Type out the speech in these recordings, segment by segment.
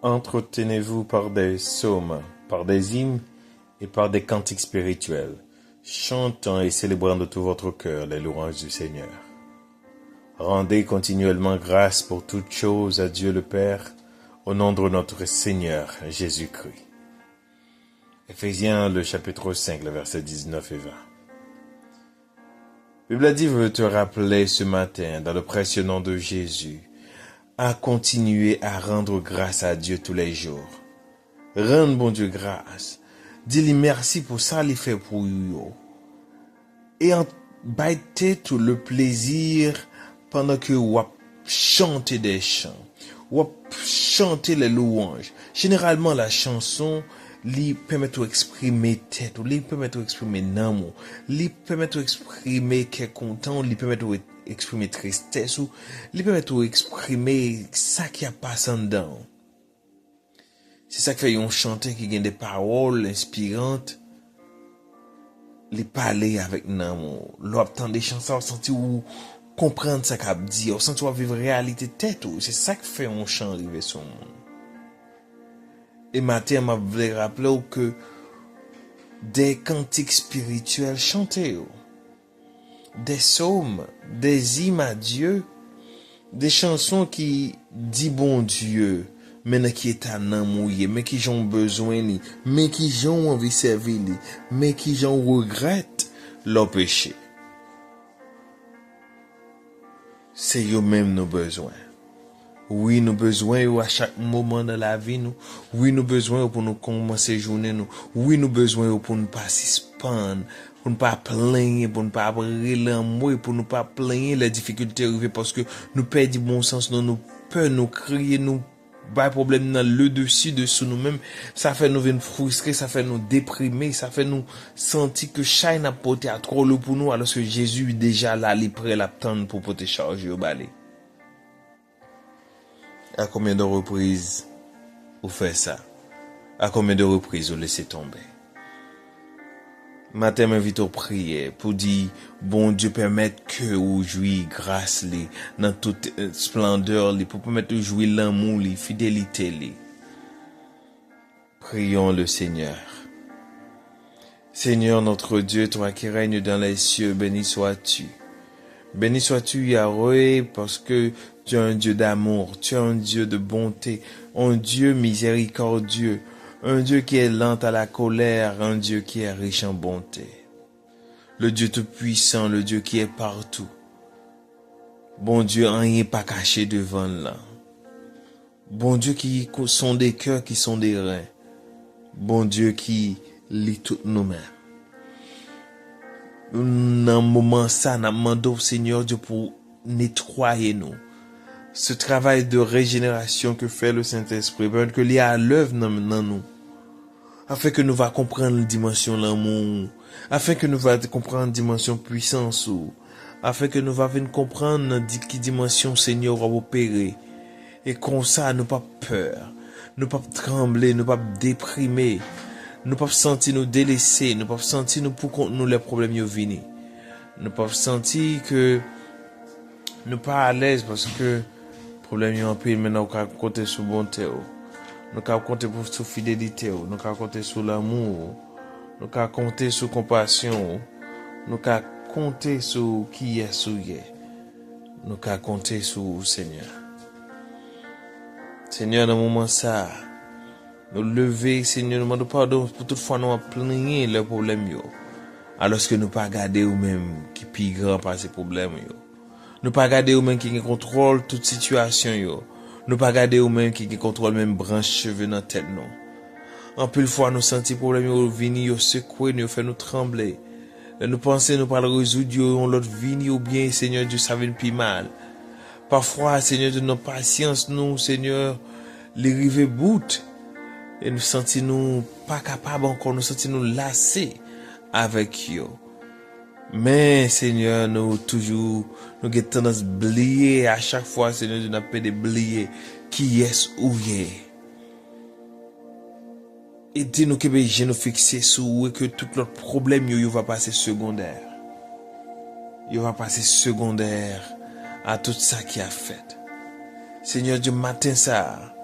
Entretenez-vous par des psaumes, par des hymnes et par des cantiques spirituels, chantant et célébrant de tout votre cœur les louanges du Seigneur. Rendez continuellement grâce pour toutes choses à Dieu le Père, au nom de notre Seigneur Jésus-Christ. Éphésiens, le chapitre 5, le verset 19 et 20. La Bible dit veut te rappeler ce matin, dans le précieux nom de Jésus, à continuer à rendre grâce à Dieu tous les jours. Rendre bon Dieu grâce. Dis-lui merci pour ça, il fait pour vous. Et en bailler tout le plaisir pendant que vous chantez des chants, vous chantez les louanges. Généralement, la chanson lui permet d'exprimer tête, lui permet d'exprimer l'amour, lui permet d'exprimer qu'elle est content, lui permet d'exprimer tristesse, ou lui permet d'exprimer ça qui a passé en dedans. C'est ça qui fait un chanteur qui gagne des paroles inspirantes. Les parler avec l'amour. L'obtenir des chansons, sentir ou comprendre ce qu'a dit, ou sentir vivre réalité tête. C'est ça qui fait un chant arriver sur le monde. Et matin, m'a voulu rappeler que des cantiques spirituels chantés, des psaumes, des hymnes à Dieu, des chansons qui disent bon Dieu, mais qui est un amour, mais qui ont besoin, mais qui ont envie de servir, mais qui ont regrettent leur péché. C'est eux-mêmes nos besoins. Oui, nous besoin à chaque moment de la vie nous. Oui, nous besoin pour nous commencer journée nous. Oui, nous besoin pour nous pas suspendre, pour ne pas plaindre, pour ne pas avoir l'amour, pour ne pas plaindre les difficultés arrivées parce que nous perdons bon sens, nous peur, nous crier, nous pas problème dans le dessus dessous nous-mêmes. Ça fait nous venir frustrer, ça fait nous déprimer, ça fait nous sentir que chaque n'a porté à trop lourd pour nous alors que Jésus est déjà là, il est prêt à l'attendre pour porter charger au balai. À combien de reprises vous faites ça? À combien de reprises vous laissez tomber? Matin m'invite à prier pour dire, bon Dieu permette que vous jouiez grâce li, dans toute splendeur li, pour permettre de jouir l'amour li, fidélité li. Prions le Seigneur. Seigneur notre Dieu, toi qui règnes dans les cieux, béni sois-tu. Béni sois-tu Yahweh, parce que tu es un Dieu d'amour, tu es un Dieu de bonté, un Dieu miséricordieux, un Dieu qui est lent à la colère, un Dieu qui est riche en bonté. Le Dieu tout-puissant, le Dieu qui est partout. Bon Dieu, rien n'est pas caché devant là. Bon Dieu qui sont des cœurs, qui sont des reins. Bon Dieu qui lit toutes nous-mêmes. Dans un moment ça, nous demandons au Seigneur Dieu pour nettoyer nous. Ce travail de régénération que fait le Saint-Esprit, que l'il y a à l'œuvre dans nous, afin que nous va comprendre la dimension de l'amour, afin que nous va comprendre la dimension puissance, afin que nous va venir comprendre qui dimension Seigneur va opérer, et comme ça, nous pas peur, nous pas trembler, nous pas déprimer, nous pas sentir nous délaisser, nous pas sentir nous pour nous les problèmes yo vini, nous pas sentir que nous pas à l'aise parce que problème yo en pile maintenant on compter sur bonté. Nous pouvons compter sur fidélité, nous pouvons compter sur l'amour, nous pouvons compter sur compassion, nous pouvons compter sur qui est souillé, nous pouvons compter sur le Seigneur. Seigneur, dans le moment ça, nous lever, Seigneur, nous demandons pardon pour toute fois nous plaigner les problèmes, alors que nous ne pas garder nous-mêmes qui plus grand par ces problèmes. Nous ne pas garder nous-mêmes qui contrôle toute situation. Nous pas garder ou même qui contrôle même branche cheveux dans tête non. En plus fois nous sentir problème yo vini yo secouer nous fait nous trembler. Nous penser nous pas le résoudre on l'autre vini ou bien Seigneur Dieu ça vient plus mal. Parfois Seigneur de nos patience nous Seigneur les river bout et nous sentir nous pas capable encore nous sentir nous lassés avec yo. Mais Seigneur, nous toujours, nous avons tendance à oublier à chaque fois, Seigneur, nous avons de oublier qui est ou est. Et dis-nous que je nous fixer sur que tout notre problème, il va passer secondaire. Il va passer secondaire à tout ça qui a fait. Seigneur Dieu, matin ça,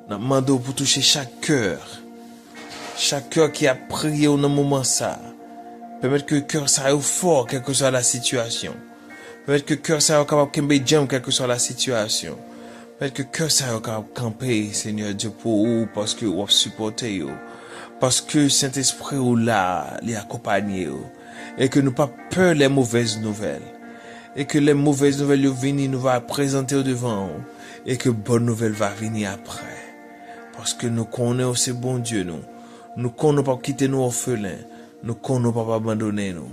Nous demandons pour toucher chaque cœur qui a prié au moment ça. Permettre que le cœur soit fort, quelle que soit la situation. Permettre que le cœur soit capable de camper jam, quelle que soit la situation. Permettre que le cœur soit capable de camper, Seigneur Dieu, pour vous, parce que vous supportez vous. Parce que Saint-Esprit est là, les accompagner vous. Et que nous pas peur les mauvaises nouvelles. Et que les mauvaises nouvelles viennent, nous va présenter devant vous. Et que bonne nouvelle va venir après. Parce que nous connaissons aussi bon Dieu, nous. Nous connaissons pas quitter nous orphelins. Nous connaissons pas abandonner nous.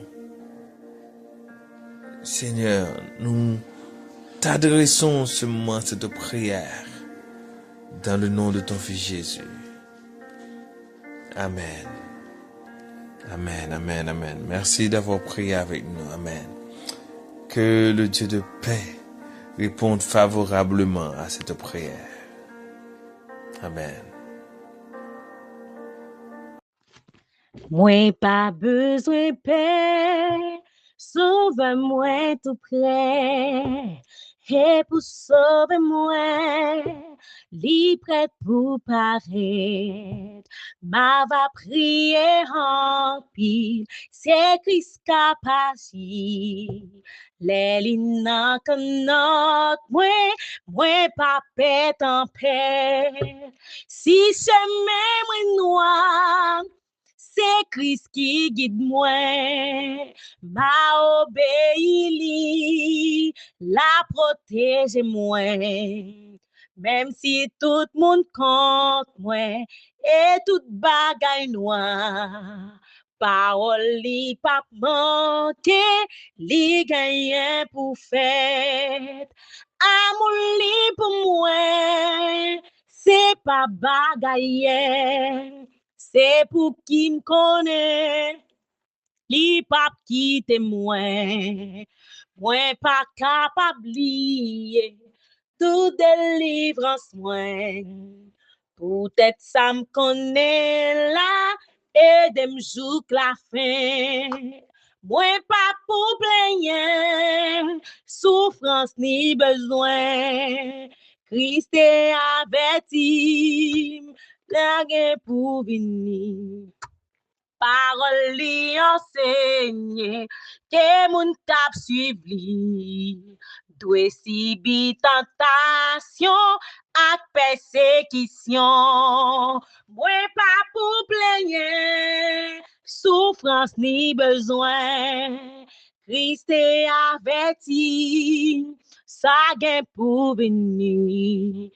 Seigneur, nous t'adressons ce moment, cette prière, dans le nom de ton Fils Jésus. Amen. Amen, amen, amen. Merci d'avoir prié avec nous. Amen. Que le Dieu de paix réponde favorablement à cette prière. Amen. Moi pas besoin paix, sauve-moi tout près. Et pour sauver moi, li prête pour paraître. Ma va prier en pile, c'est Christ capable. Les lignes que notre moi pas paix en paix. Si chemin moi noir, c'est Christ qui guide moi, m'a obéi, la protège moi. Même si tout le monde compte moi, et toute bagaille noire, parole li pas manquer, li gagne pour faire. Amour li pour moi, c'est pas bagaille. C'est pour qui me connaît, li pas quitte moi, moi pas capable lier, tout délivrance moi. Peut-être ça me connaît là, et de me jouer la fin. Moi pas pour plaigner, souffrance ni besoin. Christ est averti, la pour venir. Parole li enseigne, que moun tap suiv li. Dwe sibi tentation ak persécution. Mwen pa pou plenye, souffrance ni besoin. Christ est averti, sa gen pou venir.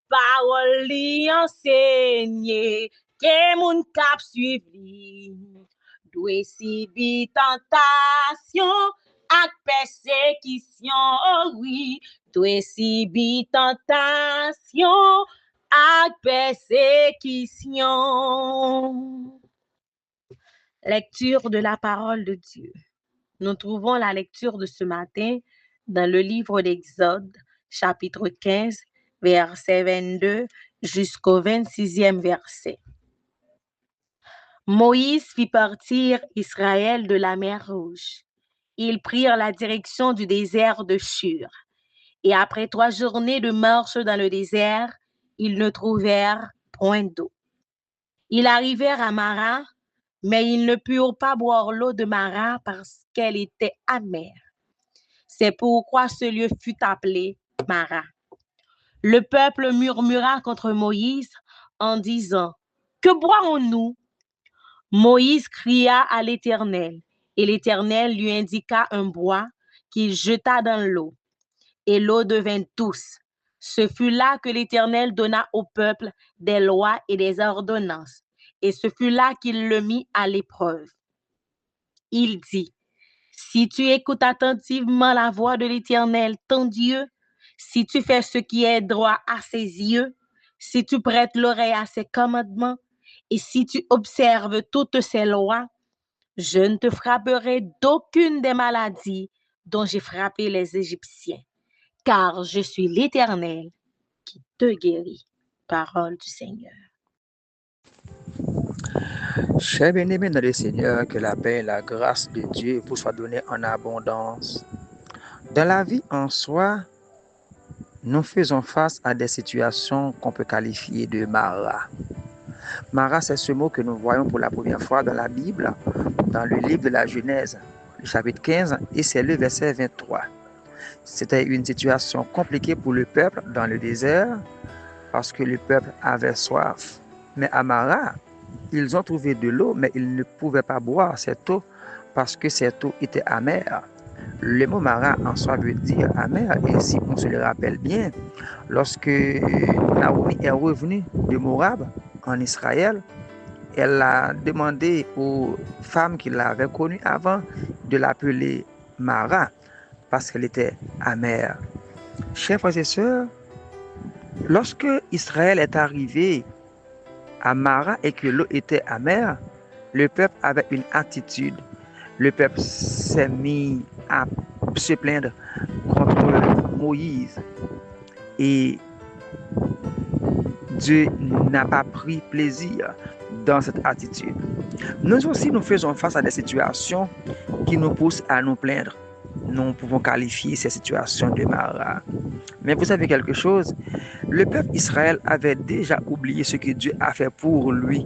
Parole li enseigne, que moun kap suiv li. Dwe sibi tentation ak persécution, oh oui. Dwe sibi tentation ak persécution. Lecture de la parole de Dieu. Nous trouvons la lecture de ce matin dans le livre d'Exode, chapitre 15, verset 22 jusqu'au 26e verset. Moïse fit partir Israël de la mer Rouge. Ils prirent la direction du désert de Shur. Et après 3 journées de marche dans le désert, ils ne trouvèrent point d'eau. Ils arrivèrent à Mara, mais ils ne purent pas boire l'eau de Mara parce qu'elle était amère. C'est pourquoi ce lieu fut appelé Mara. Le peuple murmura contre Moïse en disant: Que boirons-nous? Moïse cria à l'Éternel, et l'Éternel lui indiqua un bois qu'il jeta dans l'eau, et l'eau devint douce. Ce fut là que l'Éternel donna au peuple des lois et des ordonnances, et ce fut là qu'il le mit à l'épreuve. Il dit: Si tu écoutes attentivement la voix de l'Éternel, ton Dieu, si tu fais ce qui est droit à ses yeux, si tu prêtes l'oreille à ses commandements, et si tu observes toutes ces lois, je ne te frapperai d'aucune des maladies dont j'ai frappé les Égyptiens, car je suis l'Éternel qui te guérit. Parole du Seigneur. Chers bien-aimés dans le Seigneur, que la paix et la grâce de Dieu vous soient données en abondance. Dans la vie en soi, nous faisons face à des situations qu'on peut qualifier de Mara. Mara, c'est ce mot que nous voyons pour la première fois dans la Bible, dans le livre de la Genèse, le chapitre 15, et c'est le verset 23. C'était une situation compliquée pour le peuple dans le désert, parce que le peuple avait soif. Mais à Mara, ils ont trouvé de l'eau, mais ils ne pouvaient pas boire cette eau, parce que cette eau était amère. Le mot Mara en soi veut dire amer, et si on se le rappelle bien, lorsque Naomi est revenue de Moab en Israël, elle a demandé aux femmes qui l'avaient connue avant de l'appeler Mara, parce qu'elle était amère. Chers frères et sœurs, lorsque Israël est arrivé à Mara et que l'eau était amère, le peuple avait une attitude. Le peuple s'est mis à se plaindre contre Moïse. Et Dieu n'a pas pris plaisir dans cette attitude. Nous aussi, nous faisons face à des situations qui nous poussent à nous plaindre. Nous pouvons qualifier ces situations de Mara. Mais vous savez quelque chose? Le peuple Israël avait déjà oublié ce que Dieu a fait pour lui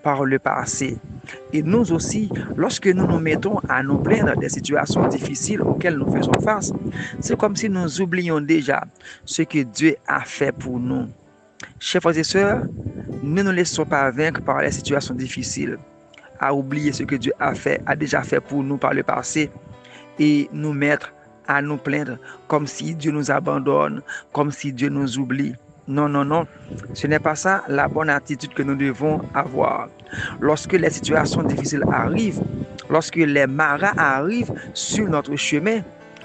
par le passé. Et nous aussi, lorsque nous nous mettons à nous plaindre des situations difficiles auxquelles nous faisons face, c'est comme si nous oublions déjà ce que Dieu a fait pour nous. Chers frères et sœurs, ne nous laissons pas vaincre par les situations difficiles, à oublier ce que Dieu a déjà fait pour nous par le passé et nous mettre à nous plaindre comme si Dieu nous abandonne, comme si Dieu nous oublie. Non, non, non, ce n'est pas ça la bonne attitude que nous devons avoir. Lorsque les situations difficiles arrivent, lorsque les maras arrivent sur notre chemin,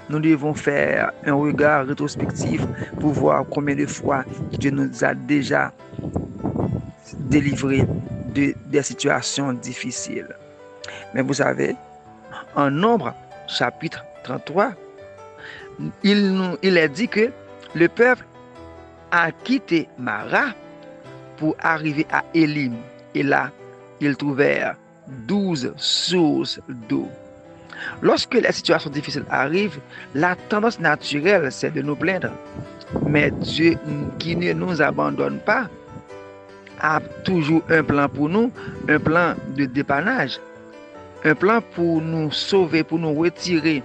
nous devons faire un regard rétrospectif pour voir combien de fois Dieu nous a déjà délivrés des situations difficiles. Mais vous savez, en Nombre, chapitre 33, il est dit que le peuple a quitté Mara pour arriver à Élim. Et là, ils trouvèrent 12 sources d'eau. Lorsque les situations difficiles arrivent, la tendance naturelle, c'est de nous plaindre. Mais Dieu, qui ne nous abandonne pas, a toujours un plan pour nous, un plan de dépannage, un plan pour nous sauver, pour nous retirer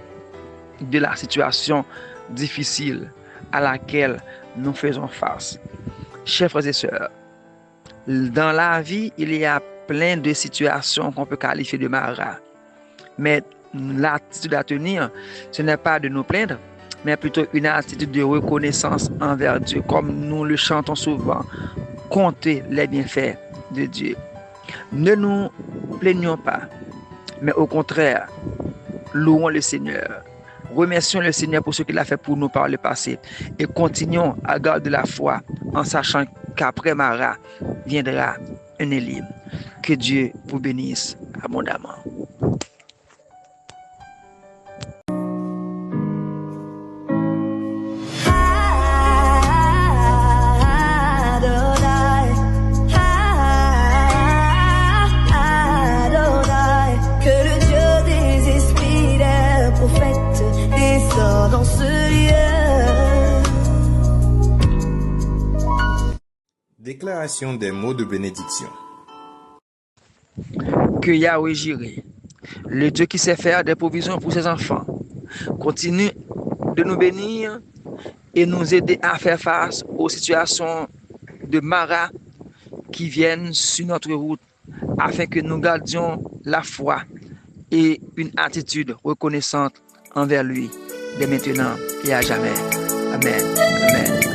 de la situation difficile à laquelle nous faisons face. Chers frères et sœurs, dans la vie, il y a plein de situations qu'on peut qualifier de Mara. Mais l'attitude à tenir, ce n'est pas de nous plaindre, mais plutôt une attitude de reconnaissance envers Dieu, comme nous le chantons souvent. Comptez les bienfaits de Dieu. Ne nous plaignons pas, mais au contraire, louons le Seigneur. Remercions le Seigneur pour ce qu'il a fait pour nous par le passé et continuons à garder la foi en sachant qu'après Mara viendra un Élim. Que Dieu vous bénisse abondamment. Dans ce lieu. Déclaration des mots de bénédiction. Que Yahweh Jireh, le Dieu qui sait faire des provisions pour ses enfants, continue de nous bénir et nous aider à faire face aux situations de Mara qui viennent sur notre route afin que nous gardions la foi et une attitude reconnaissante envers lui, dès maintenant et à jamais. Amen. Amen.